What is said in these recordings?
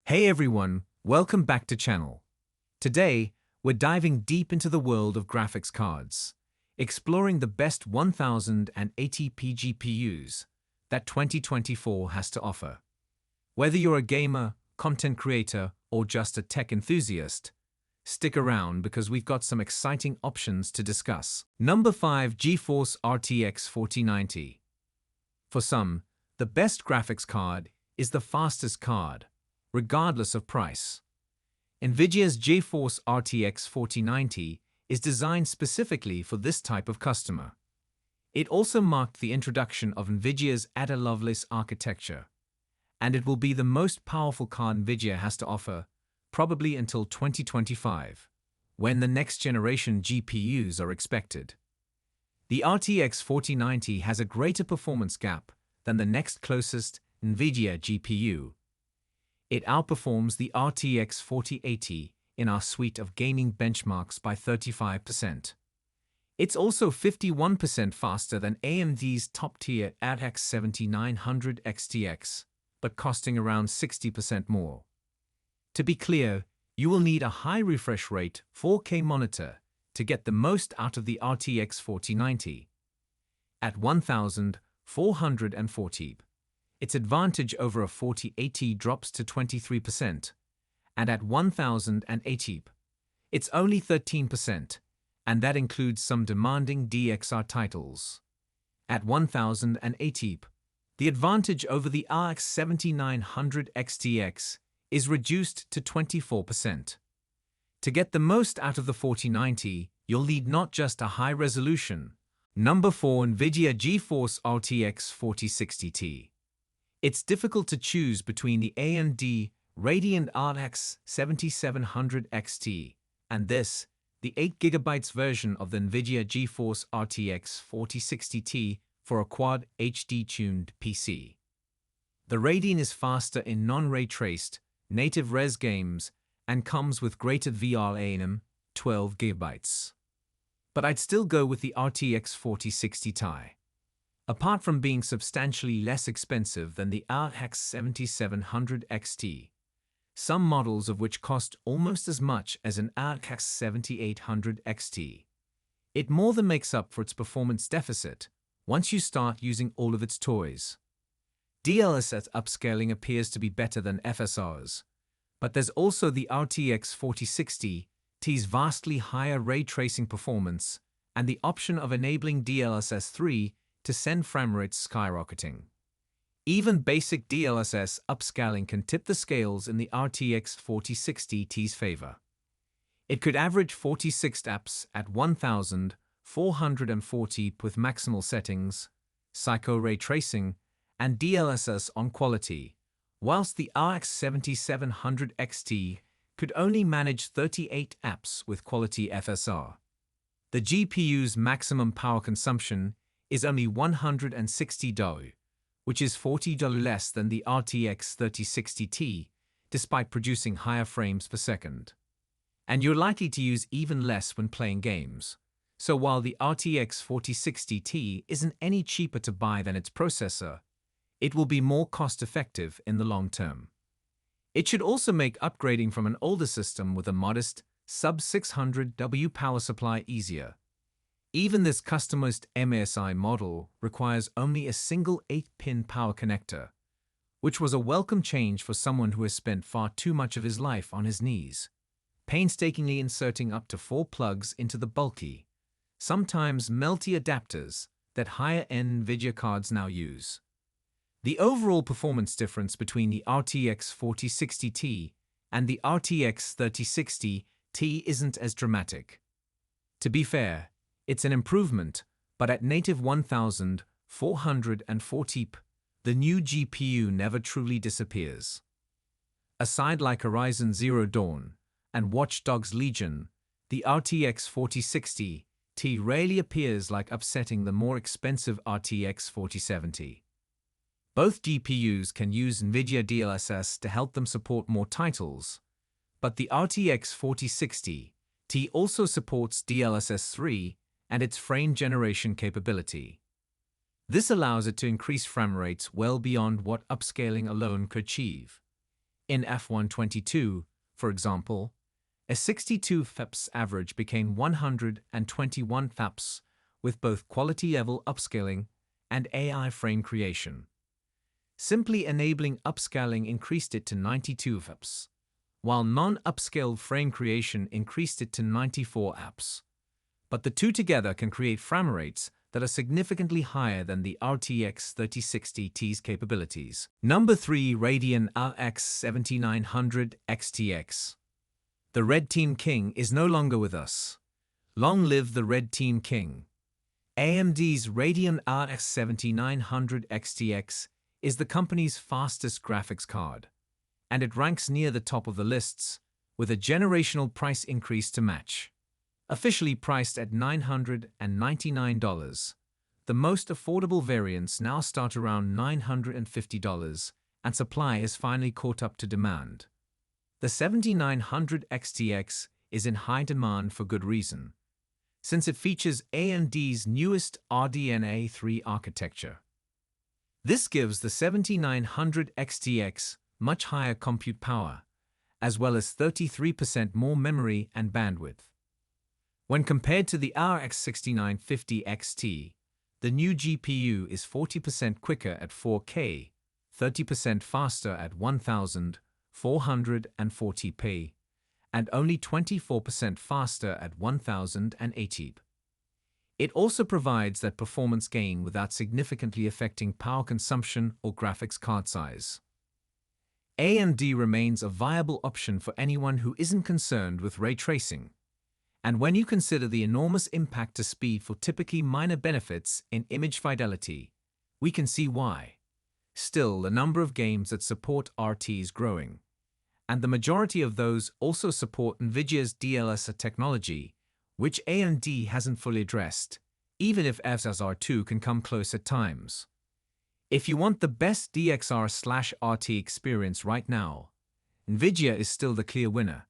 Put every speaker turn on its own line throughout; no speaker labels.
Hey everyone, welcome back to channel. Today, we're diving deep into the world of graphics cards, exploring the best 1080p GPUs that 2024 has to offer. Whether you're a gamer, content creator, or just a tech enthusiast, stick around because we've got some exciting options to discuss. Number 5. GeForce RTX 4090. For some, the best graphics card is the fastest card, regardless of price. NVIDIA's GeForce RTX 4090 is designed specifically for this type of customer. It also marked the introduction of NVIDIA's Ada Lovelace architecture, and it will be the most powerful card NVIDIA has to offer, probably until 2025, when the next generation GPUs are expected. The RTX 4090 has a greater performance gap than the next closest NVIDIA GPU. It outperforms the RTX 4080 in our suite of gaming benchmarks by 35%. It's also 51% faster than AMD's top-tier RTX 7900 XTX, but costing around 60% more. To be clear, you will need a high refresh rate 4K monitor to get the most out of the RTX 4090. At 1440p, its advantage over a 4080 drops to 23%, and at 1080p, it's only 13%, and that includes some demanding DXR titles. At 1080p, the advantage over the RX 7900 XTX is reduced to 24%. To get the most out of the 4090, you'll need not just a high resolution. Number 4. NVIDIA GeForce RTX 4060 Ti. It's difficult to choose between the AMD Radeon RX 7700 XT and this, the 8GB version of the NVIDIA GeForce RTX 4060 Ti for a quad HD-tuned PC. The Radeon is faster in non-ray traced, native res games and comes with greater VRAM, 12GB. But I'd still go with the RTX 4060 Ti. Apart from being substantially less expensive than the RX 7700 XT, some models of which cost almost as much as an RX 7800 XT, it more than makes up for its performance deficit once you start using all of its toys. DLSS upscaling appears to be better than FSR's, but there's also the RTX 4060 Ti's vastly higher ray tracing performance and the option of enabling DLSS 3 to send frame rates skyrocketing. Even basic DLSS upscaling can tip the scales in the RTX 4060 Ti's favor. It could average 46 apps at 1440p with maximal settings, Psycho ray tracing, and DLSS on quality, whilst the RX 7700 XT could only manage 38 apps with quality FSR. The GPU's maximum power consumption is only $160, which is $40 less than the RTX 3060 Ti, despite producing higher frames per second. And you're likely to use even less when playing games. So while the RTX 4060 Ti isn't any cheaper to buy than its processor, it will be more cost-effective in the long term. It should also make upgrading from an older system with a modest sub-600W power supply easier. Even this customized MSI model requires only a single 8-pin power connector, which was a welcome change for someone who has spent far too much of his life on his knees, painstakingly inserting up to 4 plugs into the bulky, sometimes melty adapters that higher-end NVIDIA cards now use. The overall performance difference between the RTX 4060 Ti and the RTX 3060 Ti isn't as dramatic. To be fair, it's an improvement, but at native 1440p, the new GPU never truly disappears. Aside like Horizon Zero Dawn and Watch Dogs Legion, the RTX 4060 Ti rarely appears like upsetting the more expensive RTX 4070. Both GPUs can use NVIDIA DLSS to help them support more titles, but the RTX 4060 Ti also supports DLSS 3 and its frame generation capability. This allows it to increase frame rates well beyond what upscaling alone could achieve. In F122, for example, a 62 FPS average became 121 FPS with both quality-level upscaling and AI frame creation. Simply enabling upscaling increased it to 92 FPS, while non-upscaled frame creation increased it to 94 FPS. But the two together can create frame rates that are significantly higher than the RTX 3060 Ti's capabilities. Number 3. Radeon RX 7900 XTX. The Red Team King is no longer with us. Long live the Red Team King. AMD's Radeon RX 7900 XTX is the company's fastest graphics card, and it ranks near the top of the lists, with a generational price increase to match. Officially priced at $999, the most affordable variants now start around $950, and supply has finally caught up to demand. The 7900 XTX is in high demand for good reason, since it features AMD's newest RDNA 3 architecture. This gives the 7900 XTX much higher compute power, as well as 33% more memory and bandwidth. When compared to the RX 6950 XT, the new GPU is 40% quicker at 4K, 30% faster at 1440p, and only 24% faster at 1080p. It also provides that performance gain without significantly affecting power consumption or graphics card size. AMD remains a viable option for anyone who isn't concerned with ray tracing. And when you consider the enormous impact to speed for typically minor benefits in image fidelity, we can see why. Still, the number of games that support RT is growing, and the majority of those also support NVIDIA's DLSS technology, which AMD hasn't fully addressed, even if FSR2 can come close at times. If you want the best DXR/RT experience right now, NVIDIA is still the clear winner.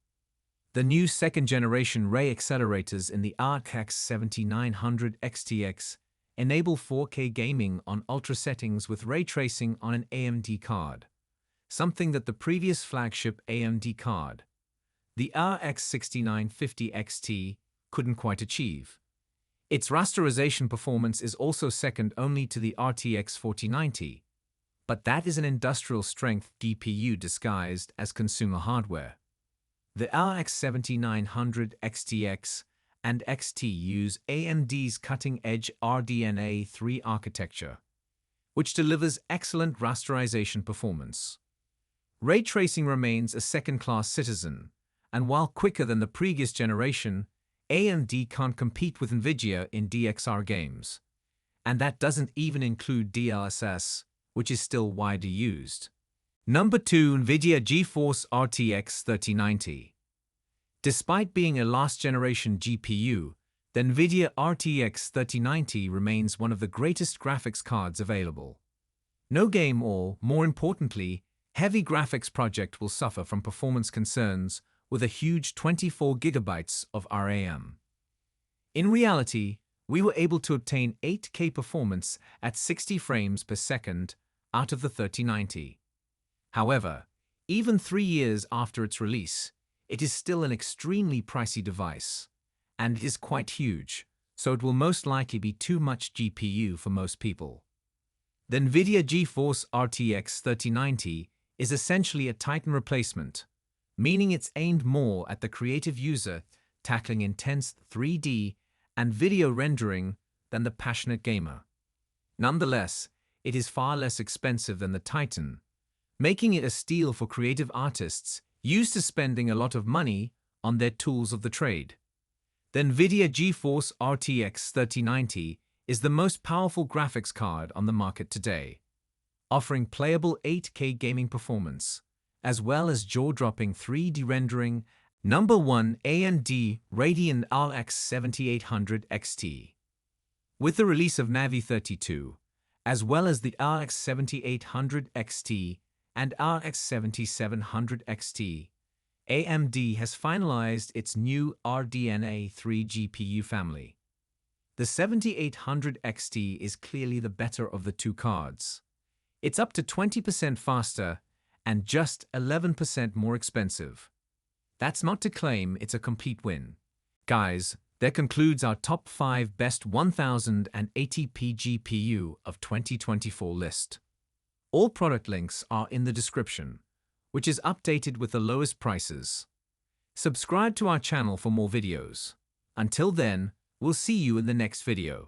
The new second-generation ray accelerators in the RTX 7900 XTX enable 4K gaming on ultra settings with ray tracing on an AMD card, something that the previous flagship AMD card, the RX 6950 XT, couldn't quite achieve. Its rasterization performance is also second only to the RTX 4090, but that is an industrial-strength GPU disguised as consumer hardware. The RX 7900 XTX and XT use AMD's cutting-edge RDNA 3 architecture, which delivers excellent rasterization performance. Ray tracing remains a second-class citizen, and while quicker than the previous generation, AMD can't compete with NVIDIA in DXR games. And that doesn't even include DLSS, which is still widely used. Number 2. NVIDIA GeForce RTX 3090. Despite being a last-generation GPU, the NVIDIA RTX 3090 remains one of the greatest graphics cards available. No game or, more importantly, heavy graphics project will suffer from performance concerns with a huge 24 GB of RAM. In reality, we were able to obtain 8K performance at 60 frames per second out of the 3090. However, even 3 years after its release, it is still an extremely pricey device, and it is quite huge, so it will most likely be too much GPU for most people. The NVIDIA GeForce RTX 3090 is essentially a Titan replacement, meaning it's aimed more at the creative user tackling intense 3D and video rendering than the passionate gamer. Nonetheless, it is far less expensive than the Titan, making it a steal for creative artists used to spending a lot of money on their tools of the trade. The NVIDIA GeForce RTX 3090 is the most powerful graphics card on the market today, offering playable 8K gaming performance, as well as jaw-dropping 3D rendering. Number 1. AMD Radeon RX 7800 XT. With the release of Navi 32, as well as the RX 7800 XT and RX 7700 XT, AMD has finalized its new RDNA 3 GPU family. The 7800 XT is clearly the better of the two cards. It's up to 20% faster and just 11% more expensive. That's not to claim it's a complete win. Guys, that concludes our top 5 best 1080p GPU of 2024 list. All product links are in the description, which is updated with the lowest prices. Subscribe to our channel for more videos. Until then, we'll see you in the next video.